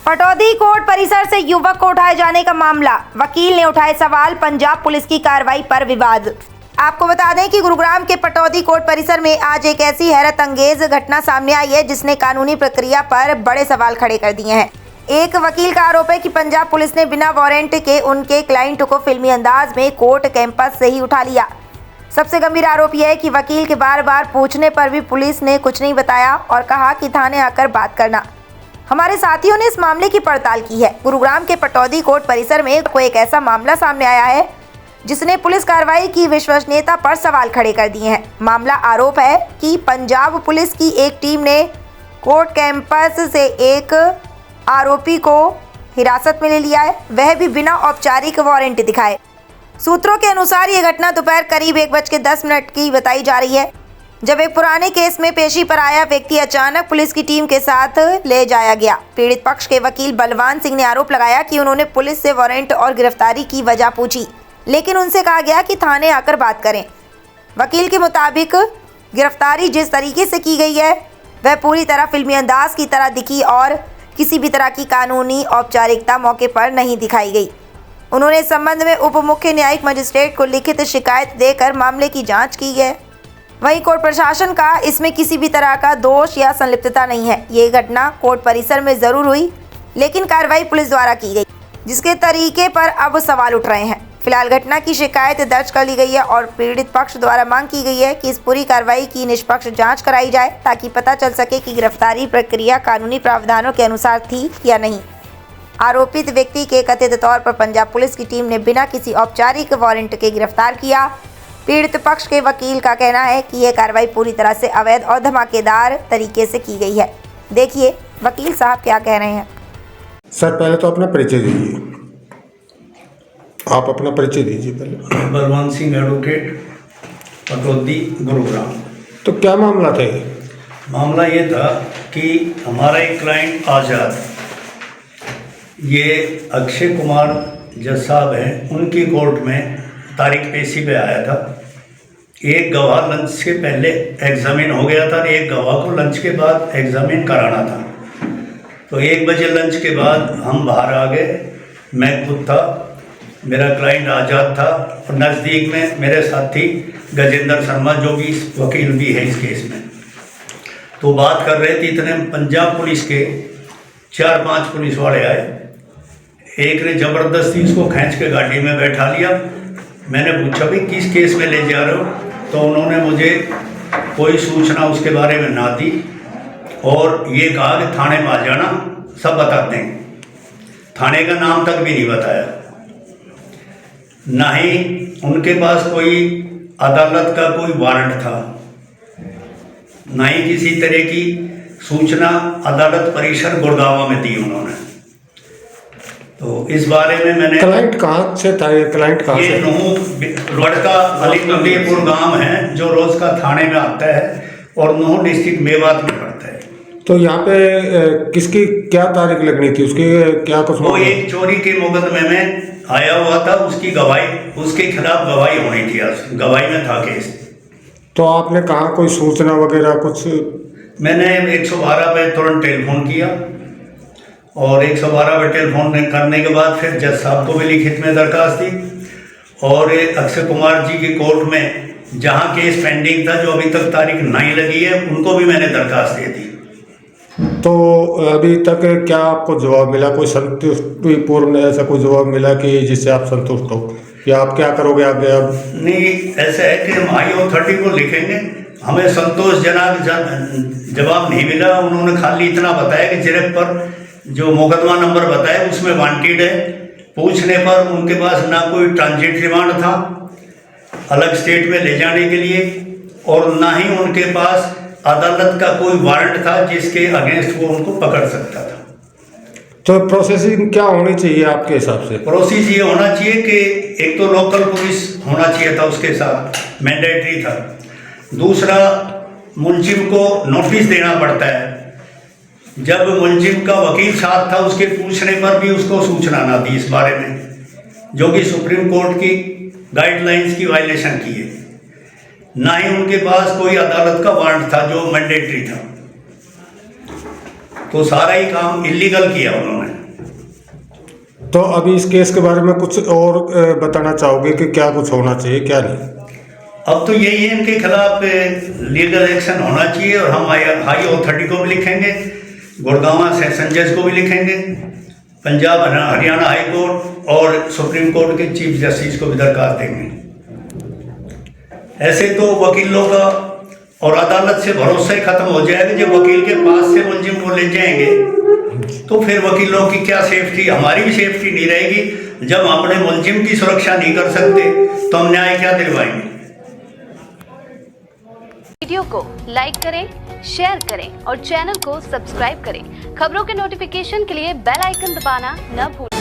Pataudi court परिसर से युवक को उठाए जाने का मामला, वकील ने उठाए सवाल, पंजाब पुलिस की कार्रवाई पर विवाद। आपको बता दें कि गुरुग्राम के पटौदी कोर्ट परिसर में आज एक ऐसी हैरत अंगेज घटना सामने आई है जिसने कानूनी प्रक्रिया पर बड़े सवाल खड़े कर दिए हैं। एक वकील का आरोप है कि पंजाब पुलिस ने बिना वारंट के उनके क्लाइंट को फिल्मी अंदाज में कोर्ट कैंपस से ही उठा लिया। सबसे गंभीर आरोप यह है कि वकील के बार बार पूछने पर भी पुलिस ने कुछ नहीं बताया और कहा कि थाने आकर बात करना। हमारे साथियों ने इस मामले की पड़ताल की है। गुरुग्राम के पटौदी कोर्ट परिसर में कोई एक ऐसा मामला सामने आया है जिसने पुलिस कार्रवाई की विश्वसनीयता पर सवाल खड़े कर दिए हैं। मामला आरोप है कि पंजाब पुलिस की एक टीम ने कोर्ट कैंपस से एक आरोपी को हिरासत में ले लिया है, वह भी बिना औपचारिक वारंट दिखाए। सूत्रों के अनुसार ये घटना दोपहर करीब 1:10 की बताई जा रही है, जब एक पुराने केस में पेशी पर आया व्यक्ति अचानक पुलिस की टीम के साथ ले जाया गया। पीड़ित पक्ष के वकील बलवान सिंह ने आरोप लगाया कि उन्होंने पुलिस से वारंट और गिरफ्तारी की वजह पूछी, लेकिन उनसे कहा गया कि थाने आकर बात करें। वकील के मुताबिक गिरफ्तारी जिस तरीके से की गई है वह पूरी तरह फिल्मी अंदाज की तरह दिखी और किसी भी तरह की कानूनी औपचारिकता मौके पर नहीं दिखाई गई। उन्होंने इस संबंध में उप मुख्य न्यायिक मजिस्ट्रेट को लिखित शिकायत देकर मामले की जांच की है। वहीं कोर्ट प्रशासन का इसमें किसी भी तरह का दोष या संलिप्तता नहीं है। ये घटना कोर्ट परिसर में जरूर हुई, लेकिन कार्रवाई पुलिस द्वारा की गई, जिसके तरीके पर अब सवाल उठ रहे हैं। फिलहाल घटना की शिकायत दर्ज कर ली गई है और पीड़ित पक्ष द्वारा मांग की गई है कि इस पूरी कार्रवाई की निष्पक्ष जांच कराई जाए ताकि पता चल सके कि गिरफ्तारी प्रक्रिया कानूनी प्रावधानों के अनुसार थी या नहीं। आरोपित व्यक्ति के कथित तौर पर पंजाब पुलिस की टीम ने बिना किसी औपचारिक वारंट के गिरफ्तार किया। पीड़ित पक्ष के वकील का कहना है कि यह कार्रवाई पूरी तरह से अवैध और धमाकेदार तरीके से की गई है। देखिए वकील साहब क्या कह रहे हैं। सर पहले तो अपना परिचय दीजिए। आप अपना परिचय दीजिए पहले। बलवान सिंह एडवोकेट, पटौदी, गुरुग्राम। तो क्या मामला था ये? मामला ये था कि हमारा एक क्लाइंट आज़ाद, ये अक्षय कुमार जज साहब हैं, उनकी कोर्ट में तारीख पेशी पे आया था। एक गवाह लंच से पहले एग्जामिन हो गया था और एक गवाह को लंच के बाद एग्जामिन कराना था। तो 1 बजे लंच के बाद हम बाहर आ गए। मैं खुद था, मेरा क्लाइंट आज़ाद था और नज़दीक में मेरे साथी गजेंद्र शर्मा जो भी वकील भी है इस केस में। तो बात कर रहे थे, इतने पंजाब पुलिस के 4-5 पुलिस वाले आए। एक ने ज़बरदस्ती उसको खींच के गाड़ी में बैठा लिया। मैंने पूछा भाई किस केस में ले जा रहे हो, तो उन्होंने मुझे कोई सूचना उसके बारे में ना दी और ये कहा कि थाने में आ जाना, सब बताते हैं। थाने का नाम तक भी नहीं बताया, ना ही उनके पास कोई अदालत का कोई वारंट था, ना ही किसी तरह की सूचना अदालत परिसर गुड़गांव में दी उन्होंने। तो इस बारे में मैंने क्लाइंट कहाँ से था? ये क्लाइंट कहाँ से? ये नूह लड़का अलीपुर गांव है जो रोज का थाने में आता है और नूह डिस्ट्रिक्ट मेवात में पड़ता है। तो यहाँ पे किसकी क्या तारीख लगनी थी? उसकी क्या कुछ? वो एक चोरी के मुकदमे में आया हुआ था, उसकी गवाही, उसके खिलाफ गवाही होनी थी, गवाही में था केस। तो आपने कहाँ कोई सूचना वगैरह कुछ? मैंने 112 पे तुरंत टेलीफोन किया और 112 पे टेलीफोन करने के बाद फिर जज साहब को भी लिखित में दरखास्त दी और अक्षय कुमार जी की कोर्ट में जहां केस पेंडिंग था, जो अभी तक तारीख नहीं लगी है, उनको भी मैंने दरखास्त दे दी। तो अभी तक क्या आपको जवाब मिला? कोई संतुष्टिपूर्ण ऐसा कोई जवाब मिला कि जिससे आप संतुष्ट हो, या आप क्या करोगे आगे? अब नहीं, ऐसा है कि हम हाई अथॉरिटी को लिखेंगे। हमें संतोषजनक जवाब नहीं मिला। उन्होंने खाली इतना बताया कि जिरह पर जो मुकदमा नंबर बताया उसमें वांटेड है। पूछने पर उनके पास ना कोई ट्रांजिट रिमांड था अलग स्टेट में ले जाने के लिए, और ना ही उनके पास अदालत का कोई वारंट था जिसके अगेंस्ट वो उनको पकड़ सकता था। तो प्रोसेसिंग क्या होनी चाहिए आपके हिसाब से? प्रोसेस ये होना चाहिए कि एक तो लोकल पुलिस होना चाहिए था, उसके साथ मैंडेटरी था। दूसरा, मुलजिम को नोटिस देना पड़ता है। जब मुलजिम का वकील साथ था, उसके पूछने पर भी उसको सूचना ना दी इस बारे में, जो कि सुप्रीम कोर्ट की गाइडलाइंस की वायलेशन की है। ना ही उनके पास कोई अदालत का वारंट था जो मैंडेटरी था। तो सारा ही काम इलीगल किया उन्होंने। तो अभी इस केस के बारे में कुछ और बताना चाहोगे कि क्या कुछ होना चाहिए क्या नहीं? अब तो यही है, इनके खिलाफ लीगल एक्शन होना चाहिए और हम हाई अथॉरिटी को भी लिखेंगे, गुड़गांव सेशन जज को भी लिखेंगे, पंजाब हरियाणा हाई कोर्ट और सुप्रीम कोर्ट के चीफ जस्टिस को भी दरखास्त देंगे। ऐसे तो वकीलों का और अदालत से भरोसा ही खत्म हो जाएगा। जब वकील के पास से मुलजिम को ले जाएंगे तो फिर वकीलों की क्या सेफ्टी, हमारी भी सेफ्टी नहीं रहेगी। जब हम अपने मुलजिम की सुरक्षा नहीं कर सकते तो हम न्याय क्या दिलवाएंगे। वीडियो को लाइक करें, शेयर करें और चैनल को सब्सक्राइब करें। खबरों के नोटिफिकेशन के लिए बेल आइकन दबाना न भूलें।